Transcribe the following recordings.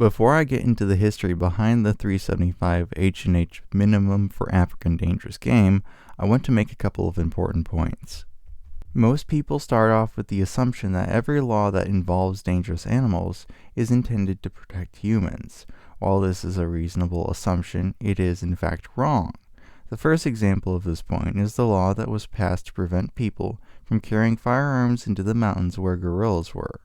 Before I get into the history behind the 375 H&H minimum for African dangerous game, I want to make a couple of important points. Most people start off with the assumption that every law that involves dangerous animals is intended to protect humans. While this is a reasonable assumption, it is in fact wrong. The first example of this point is the law that was passed to prevent people from carrying firearms into the mountains where gorillas were.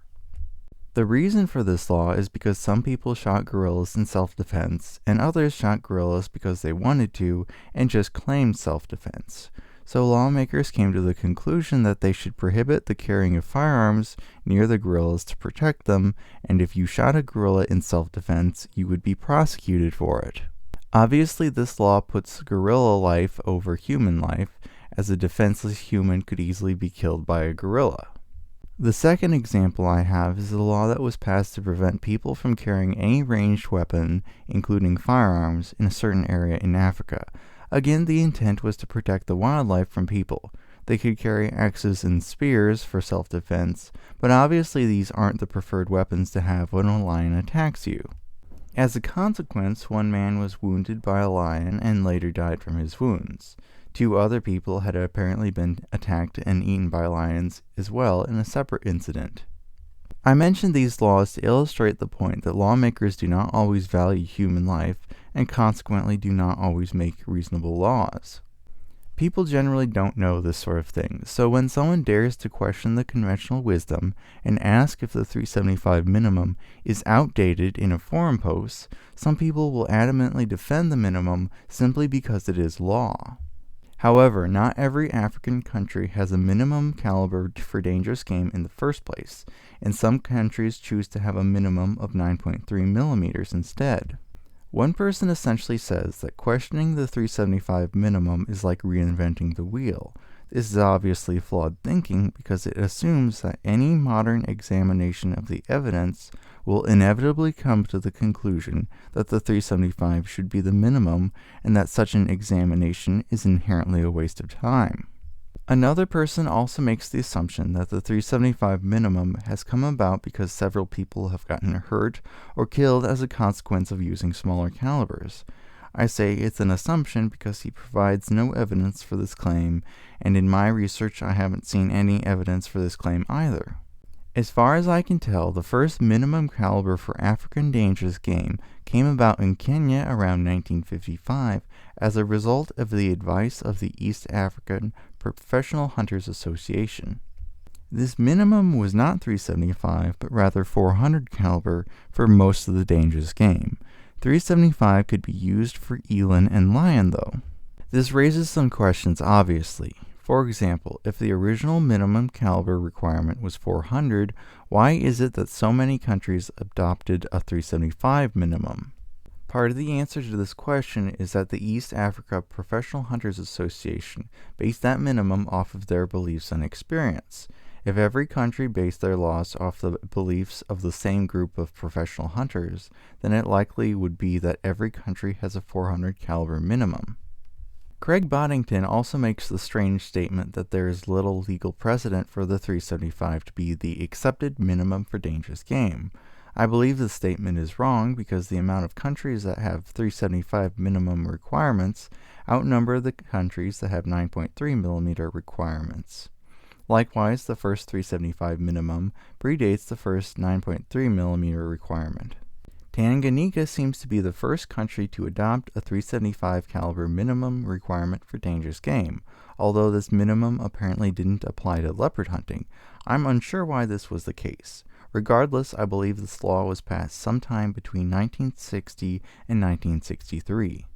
The reason for this law is because some people shot gorillas in self-defense, and others shot gorillas because they wanted to and just claimed self-defense. So lawmakers came to the conclusion that they should prohibit the carrying of firearms near the gorillas to protect them, and if you shot a gorilla in self-defense, you would be prosecuted for it. Obviously, this law puts gorilla life over human life, as a defenseless human could easily be killed by a gorilla. The second example I have is the law that was passed to prevent people from carrying any ranged weapon, including firearms, in a certain area in Africa. Again, the intent was to protect the wildlife from people. They could carry axes and spears for self-defense, but obviously these aren't the preferred weapons to have when a lion attacks you. As a consequence, one man was wounded by a lion and later died from his wounds. 2 other people had apparently been attacked and eaten by lions as well in a separate incident. I mentioned these laws to illustrate the point that lawmakers do not always value human life and consequently do not always make reasonable laws. People generally don't know this sort of thing, so when someone dares to question the conventional wisdom and ask if the 375 minimum is outdated in a forum post, some people will adamantly defend the minimum simply because it is law. However, not every African country has a minimum caliber for dangerous game in the first place, and some countries choose to have a minimum of 9.3 millimeters instead. One person essentially says that questioning the 375 minimum is like reinventing the wheel. This is obviously flawed thinking because it assumes that any modern examination of the evidence will inevitably come to the conclusion that the 375 should be the minimum and that such an examination is inherently a waste of time. Another person also makes the assumption that the 375 minimum has come about because several people have gotten hurt or killed as a consequence of using smaller calibers. I say it's an assumption because he provides no evidence for this claim, and in my research I haven't seen any evidence for this claim either. As far as I can tell, the first minimum caliber for African dangerous game came about in Kenya around 1955 as a result of the advice of the East African Professional Hunters Association. This minimum was not 375, but rather 400 caliber for most of the dangerous game. 375 could be used for eland and lion though. This raises some questions obviously. For example, if the original minimum caliber requirement was 400, why is it that so many countries adopted a 375 minimum? Part of the answer to this question is that the East Africa Professional Hunters Association based that minimum off of their beliefs and experience. If every country based their laws off the beliefs of the same group of professional hunters, then it likely would be that every country has a 400 caliber minimum. Craig Boddington also makes the strange statement that there is little legal precedent for the 375 to be the accepted minimum for dangerous game. I believe this statement is wrong because the amount of countries that have 375 minimum requirements outnumber the countries that have 9.3 millimeter requirements. Likewise, the first 375 minimum predates the first 9.3 millimeter requirement. Tanganyika seems to be the first country to adopt a 375 caliber minimum requirement for dangerous game. Although this minimum apparently didn't apply to leopard hunting, I'm unsure why this was the case. Regardless, I believe this law was passed sometime between 1960 and 1963.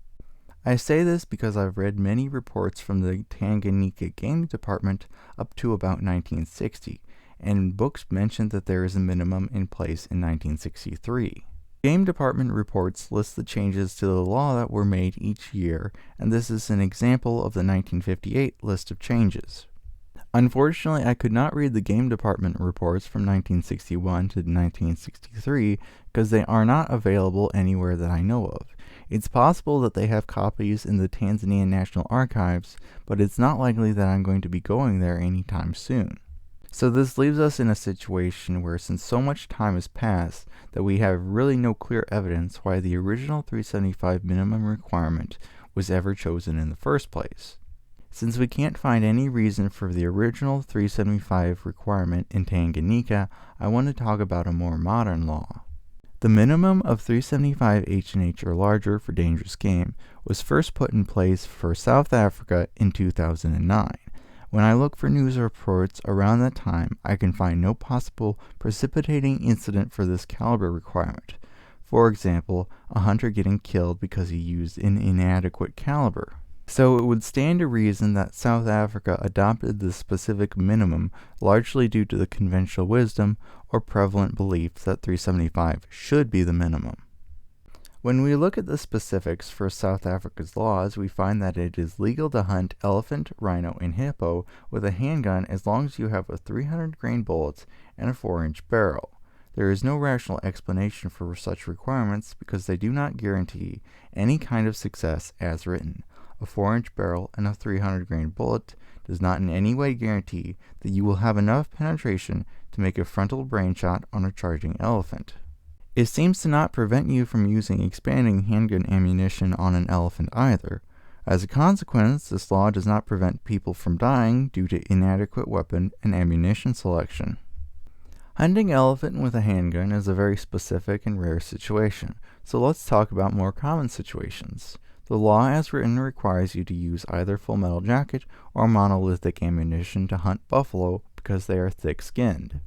I say this because I've read many reports from the Tanganyika Game Department up to about 1960, and books mention that there is a minimum in place in 1963. Game Department reports list the changes to the law that were made each year, and this is an example of the 1958 list of changes. Unfortunately, I could not read the Game Department reports from 1961 to 1963 because they are not available anywhere that I know of. It's possible that they have copies in the Tanzanian National Archives, but it's not likely that I'm going to be going there anytime soon. So this leaves us in a situation where, since so much time has passed, that we have really no clear evidence why the original 375 minimum requirement was ever chosen in the first place. Since we can't find any reason for the original 375 requirement in Tanganyika, I want to talk about a more modern law. The minimum of 375 H&H or larger for dangerous game was first put in place for South Africa in 2009. When I look for news reports around that time, I can find no possible precipitating incident for this caliber requirement. For example, a hunter getting killed because he used an inadequate caliber. So it would stand to reason that South Africa adopted this specific minimum largely due to the conventional wisdom or prevalent belief that 375 should be the minimum. When we look at the specifics for South Africa's laws, we find that it is legal to hunt elephant, rhino, and hippo with a handgun as long as you have a 300-grain bullet and a 4-inch barrel. There is no rational explanation for such requirements because they do not guarantee any kind of success as written. A 4-inch barrel and a 300-grain bullet does not in any way guarantee that you will have enough penetration to make a frontal brain shot on a charging elephant. It seems to not prevent you from using expanding handgun ammunition on an elephant either. As a consequence, this law does not prevent people from dying due to inadequate weapon and ammunition selection. Hunting elephant with a handgun is a very specific and rare situation, so let's talk about more common situations. The law as written requires you to use either full metal jacket or monolithic ammunition to hunt buffalo because they are thick-skinned.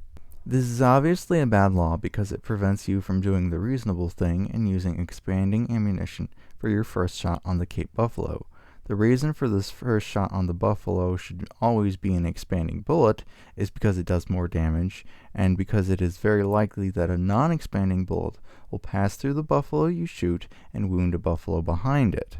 This is obviously a bad law because it prevents you from doing the reasonable thing and using expanding ammunition for your first shot on the Cape buffalo. The reason for this first shot on the buffalo should always be an expanding bullet is because it does more damage, and because it is very likely that a non-expanding bullet will pass through the buffalo you shoot and wound a buffalo behind it.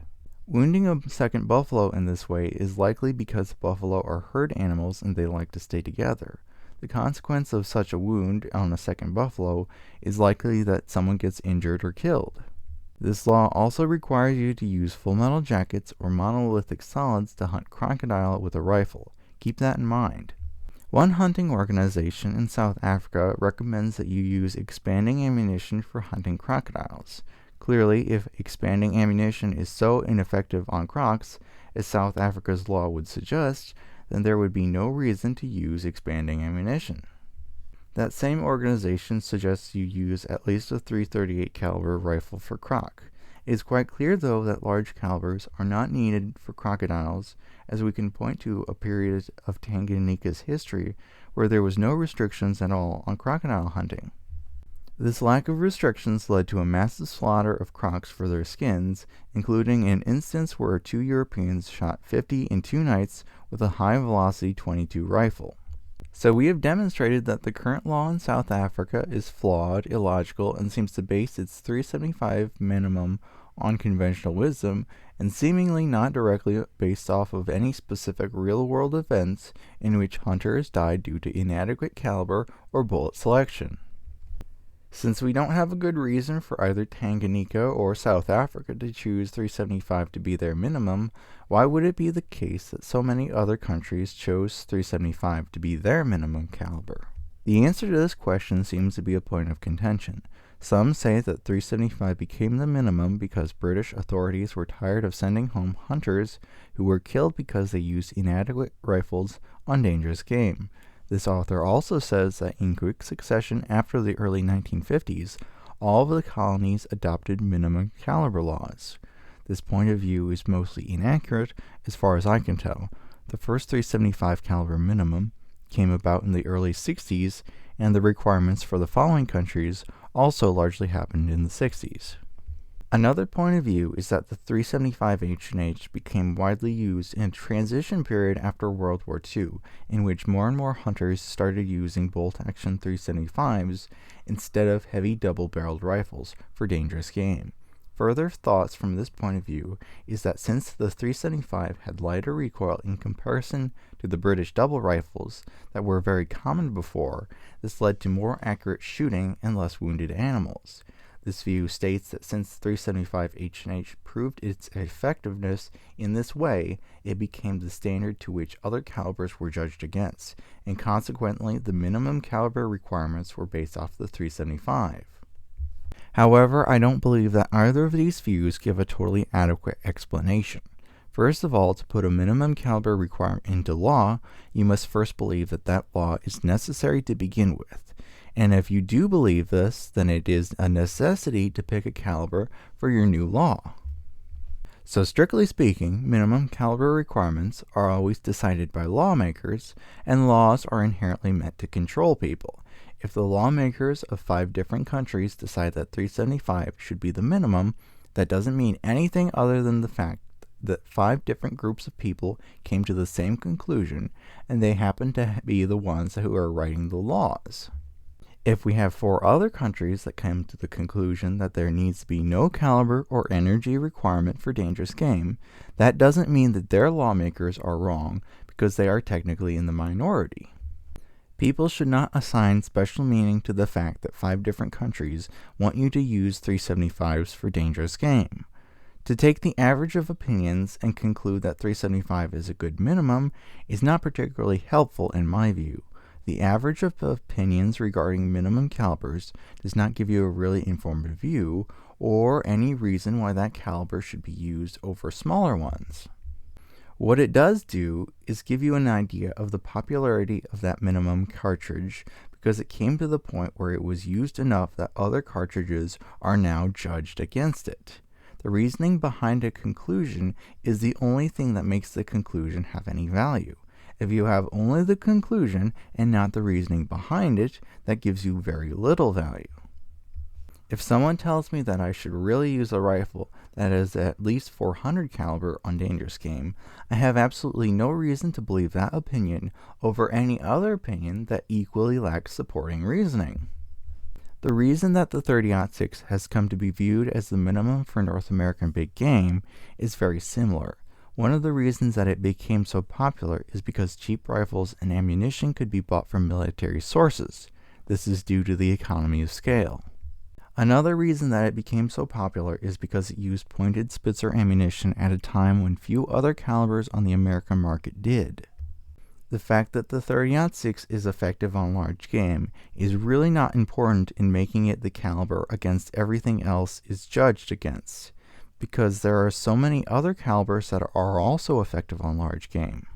Wounding a second buffalo in this way is likely because buffalo are herd animals and they like to stay together. The consequence of such a wound on a second buffalo is likely that someone gets injured or killed. This law also requires you to use full metal jackets or monolithic solids to hunt crocodile with a rifle. Keep that in mind. One hunting organization in South Africa recommends that you use expanding ammunition for hunting crocodiles. Clearly, if expanding ammunition is so ineffective on crocs, as South Africa's law would suggest, then there would be no reason to use expanding ammunition. That same organization suggests you use at least a .338 caliber rifle for croc. It is quite clear, though, that large calibers are not needed for crocodiles, as we can point to a period of Tanganyika's history where there was no restrictions at all on crocodile hunting. This lack of restrictions led to a massive slaughter of crocs for their skins, including an instance where 2 Europeans shot 50 in 2 nights with a high-velocity .22 rifle. So we have demonstrated that the current law in South Africa is flawed, illogical, and seems to base its 375 minimum on conventional wisdom, and seemingly not directly based off of any specific real-world events in which hunters died due to inadequate caliber or bullet selection. Since we don't have a good reason for either Tanganyika or South Africa to choose 375 to be their minimum, why would it be the case that so many other countries chose 375 to be their minimum caliber? The answer to this question seems to be a point of contention. Some say that 375 became the minimum because British authorities were tired of sending home hunters who were killed because they used inadequate rifles on dangerous game. This author also says that in quick succession after the early 1950s, all of the colonies adopted minimum caliber laws. This point of view is mostly inaccurate as far as I can tell. The first 375 caliber minimum came about in the early 60s, and the requirements for the following countries also largely happened in the 60s. Another point of view is that the 375 H&H became widely used in a transition period after World War II, in which more and more hunters started using bolt-action 375s instead of heavy double-barreled rifles for dangerous game. Further thoughts from this point of view is that since the 375 had lighter recoil in comparison to the British double rifles that were very common before, this led to more accurate shooting and less wounded animals. This view states that since 375 H&H proved its effectiveness in this way, it became the standard to which other calibers were judged against, and consequently the minimum caliber requirements were based off the 375. However, I don't believe that either of these views give a totally adequate explanation. First of all, to put a minimum caliber requirement into law, you must first believe that that law is necessary to begin with. And if you do believe this, then it is a necessity to pick a caliber for your new law. So strictly speaking, minimum caliber requirements are always decided by lawmakers, and laws are inherently meant to control people. If the lawmakers of 5 different countries decide that 375 should be the minimum, that doesn't mean anything other than the fact that 5 different groups of people came to the same conclusion, and they happen to be the ones who are writing the laws. If we have 4 other countries that come to the conclusion that there needs to be no caliber or energy requirement for dangerous game, that doesn't mean that their lawmakers are wrong, because they are technically in the minority. People should not assign special meaning to the fact that 5 different countries want you to use 375s for dangerous game. To take the average of opinions and conclude that 375 is a good minimum is not particularly helpful in my view. The average of opinions regarding minimum calibers does not give you a really informative view or any reason why that caliber should be used over smaller ones. What it does do is give you an idea of the popularity of that minimum cartridge because it came to the point where it was used enough that other cartridges are now judged against it. The reasoning behind a conclusion is the only thing that makes the conclusion have any value. If you have only the conclusion and not the reasoning behind it, that gives you very little value. If someone tells me that I should really use a rifle that is at least 400 caliber on dangerous game, I have absolutely no reason to believe that opinion over any other opinion that equally lacks supporting reasoning. The reason that the 30-06 has come to be viewed as the minimum for North American big game is very similar. One of the reasons that it became so popular is because cheap rifles and ammunition could be bought from military sources. This is due to the economy of scale. Another reason that it became so popular is because it used pointed Spitzer ammunition at a time when few other calibers on the American market did. The fact that the 30-06 is effective on large game is really not important in making it the caliber against everything else is judged against, because there are so many other calibers that are also effective on large game.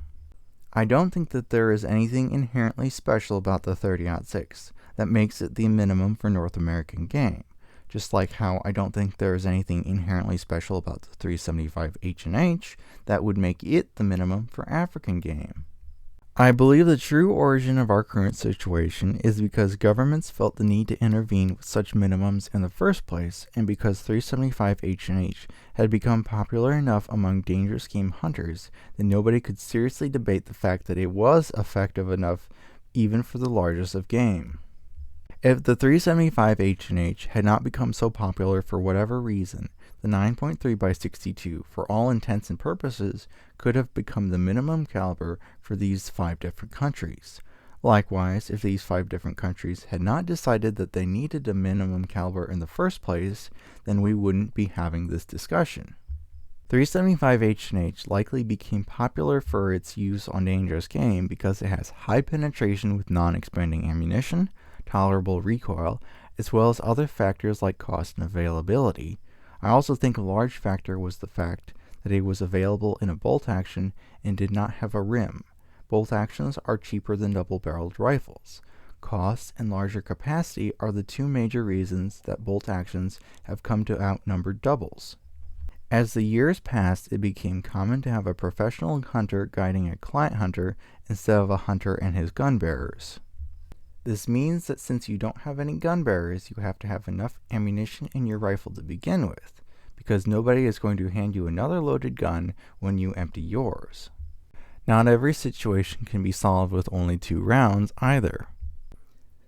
I don't think that there is anything inherently special about the 30-06 that makes it the minimum for North American game, just like how I don't think there is anything inherently special about the 375 H&H that would make it the minimum for African game. I believe the true origin of our current situation is because governments felt the need to intervene with such minimums in the first place, and because 375 H&H had become popular enough among dangerous game hunters that nobody could seriously debate the fact that it was effective enough even for the largest of game. If the 375 H&H had not become so popular for whatever reason, the 9.3x62, for all intents and purposes, could have become the minimum caliber for these 5 different countries. Likewise, if these 5 different countries had not decided that they needed a minimum caliber in the first place, then we wouldn't be having this discussion. 375 H&H likely became popular for its use on dangerous game because it has high penetration with non-expanding ammunition, tolerable recoil, as well as other factors like cost and availability. I also think a large factor was the fact that it was available in a bolt action and did not have a rim. Bolt actions are cheaper than double-barreled rifles. Cost and larger capacity are the 2 major reasons that bolt actions have come to outnumber doubles. As the years passed, it became common to have a professional hunter guiding a client hunter instead of a hunter and his gun bearers. This means that since you don't have any gun bearers, you have to have enough ammunition in your rifle to begin with, because nobody is going to hand you another loaded gun when you empty yours. Not every situation can be solved with only 2 rounds either.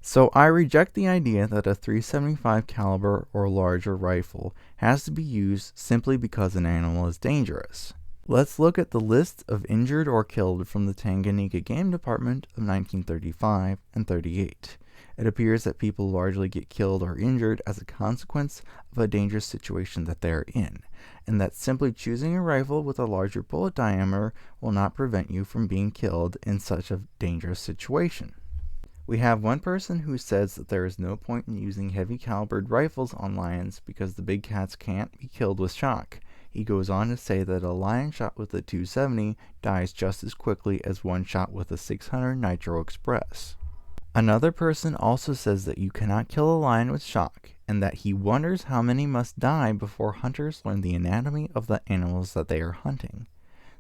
So I reject the idea that a 375 caliber or larger rifle has to be used simply because an animal is dangerous. Let's look at the list of injured or killed from the Tanganyika Game Department of 1935 and 38. It appears that people largely get killed or injured as a consequence of a dangerous situation that they are in, and that simply choosing a rifle with a larger bullet diameter will not prevent you from being killed in such a dangerous situation. We have one person who says that there is no point in using heavy calibered rifles on lions because the big cats can't be killed with shock. He goes on to say that a lion shot with a 270 dies just as quickly as one shot with a 600 Nitro Express. Another person also says that you cannot kill a lion with shock, and that he wonders how many must die before hunters learn the anatomy of the animals that they are hunting.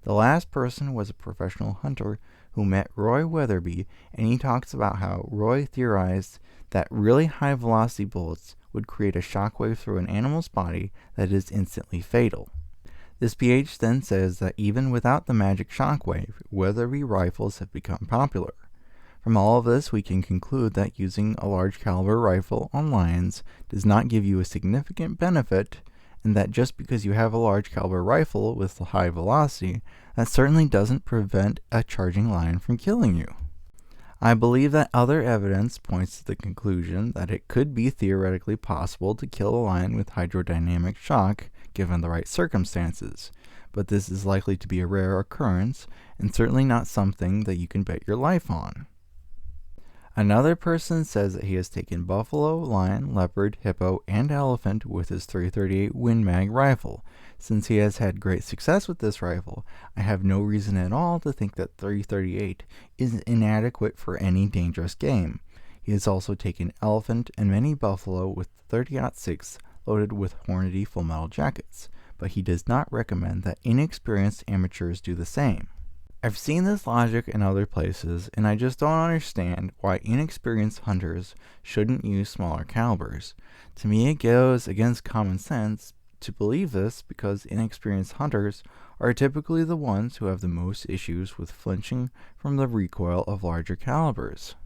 The last person was a professional hunter who met Roy Weatherby, and he talks about how Roy theorized that really high velocity bullets would create a shockwave through an animal's body that is instantly fatal. This PH then says that even without the magic shockwave, Weatherby rifles have become popular. From all of this, we can conclude that using a large caliber rifle on lions does not give you a significant benefit, and that just because you have a large caliber rifle with high velocity, that certainly doesn't prevent a charging lion from killing you. I believe that other evidence points to the conclusion that it could be theoretically possible to kill a lion with hydrodynamic shock given the right circumstances, but this is likely to be a rare occurrence and certainly not something that you can bet your life on. Another person says that he has taken buffalo, lion, leopard, hippo, and elephant with his .338 Win Mag rifle. Since he has had great success with this rifle, I have no reason at all to think that .338 is inadequate for any dangerous game. He has also taken elephant and many buffalo with 30-06 loaded with Hornady full metal jackets, but he does not recommend that inexperienced amateurs do the same. I've seen this logic in other places, and I just don't understand why inexperienced hunters shouldn't use smaller calibers. To me, it goes against common sense to believe this because inexperienced hunters are typically the ones who have the most issues with flinching from the recoil of larger calibers.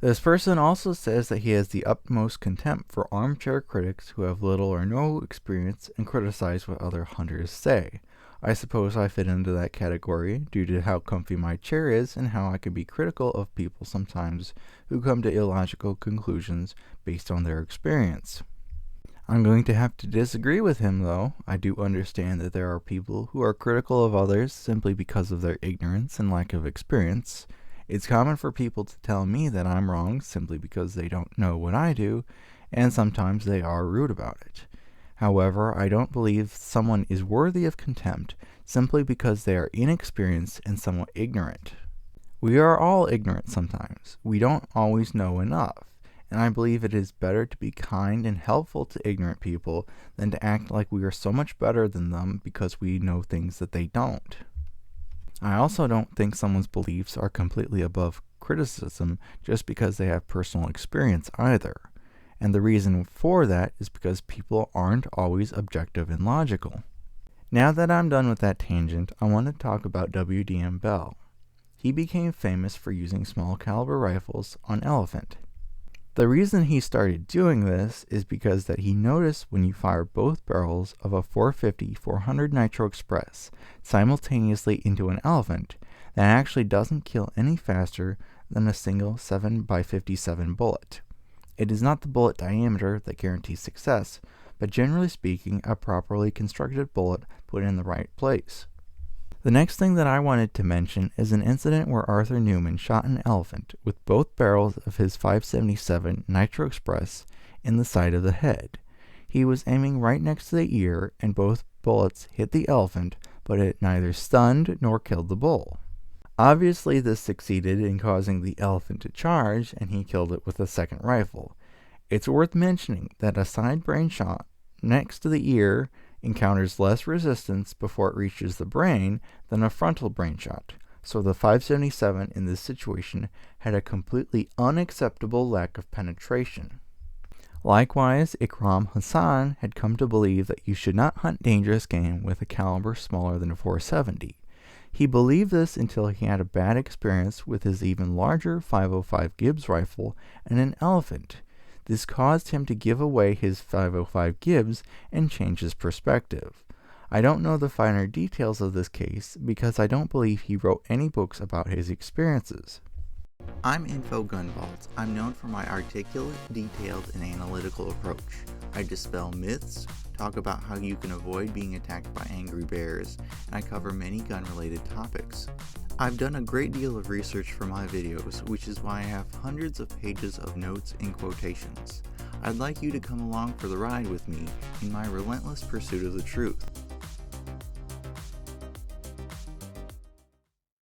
This person also says that he has the utmost contempt for armchair critics who have little or no experience and criticize what other hunters say. I suppose I fit into that category due to how comfy my chair is and how I can be critical of people sometimes who come to illogical conclusions based on their experience. I'm going to have to disagree with him, though. I do understand that there are people who are critical of others simply because of their ignorance and lack of experience. It's common for people to tell me that I'm wrong simply because they don't know what I do, and sometimes they are rude about it. However, I don't believe someone is worthy of contempt simply because they are inexperienced and somewhat ignorant. We are all ignorant sometimes. We don't always know enough, and I believe it is better to be kind and helpful to ignorant people than to act like we are so much better than them because we know things that they don't. I also don't think someone's beliefs are completely above criticism just because they have personal experience either. And the reason for that is because people aren't always objective and logical. Now that I'm done with that tangent, I want to talk about W.D.M. Bell. He became famous for using small caliber rifles on elephant. The reason he started doing this is because that he noticed when you fire both barrels of a 450-400 Nitro Express simultaneously into an elephant, that actually doesn't kill any faster than a single 7x57 bullet. It is not the bullet diameter that guarantees success, but generally speaking, a properly constructed bullet put in the right place. The next thing that I wanted to mention is an incident where Arthur Newman shot an elephant with both barrels of his .577 Nitro Express in the side of the head. He was aiming right next to the ear, and both bullets hit the elephant, but it neither stunned nor killed the bull. Obviously, this succeeded in causing the elephant to charge, and he killed it with a second rifle. It's worth mentioning that a side brain shot next to the ear encounters less resistance before it reaches the brain than a frontal brain shot, so the .577 in this situation had a completely unacceptable lack of penetration. Likewise, Ikram Hassan had come to believe that you should not hunt dangerous game with a caliber smaller than a .470. He believed this until he had a bad experience with his even larger .505 Gibbs rifle and an elephant. This caused him to give away his .505 Gibbs and change his perspective. I don't know the finer details of this case because I don't believe he wrote any books about his experiences. I'm Info Gun Vault. I'm known for my articulate, detailed, and analytical approach. I dispel myths, talk about how you can avoid being attacked by angry bears, and I cover many gun-related topics. I've done a great deal of research for my videos, which is why I have hundreds of pages of notes and quotations. I'd like you to come along for the ride with me in my relentless pursuit of the truth.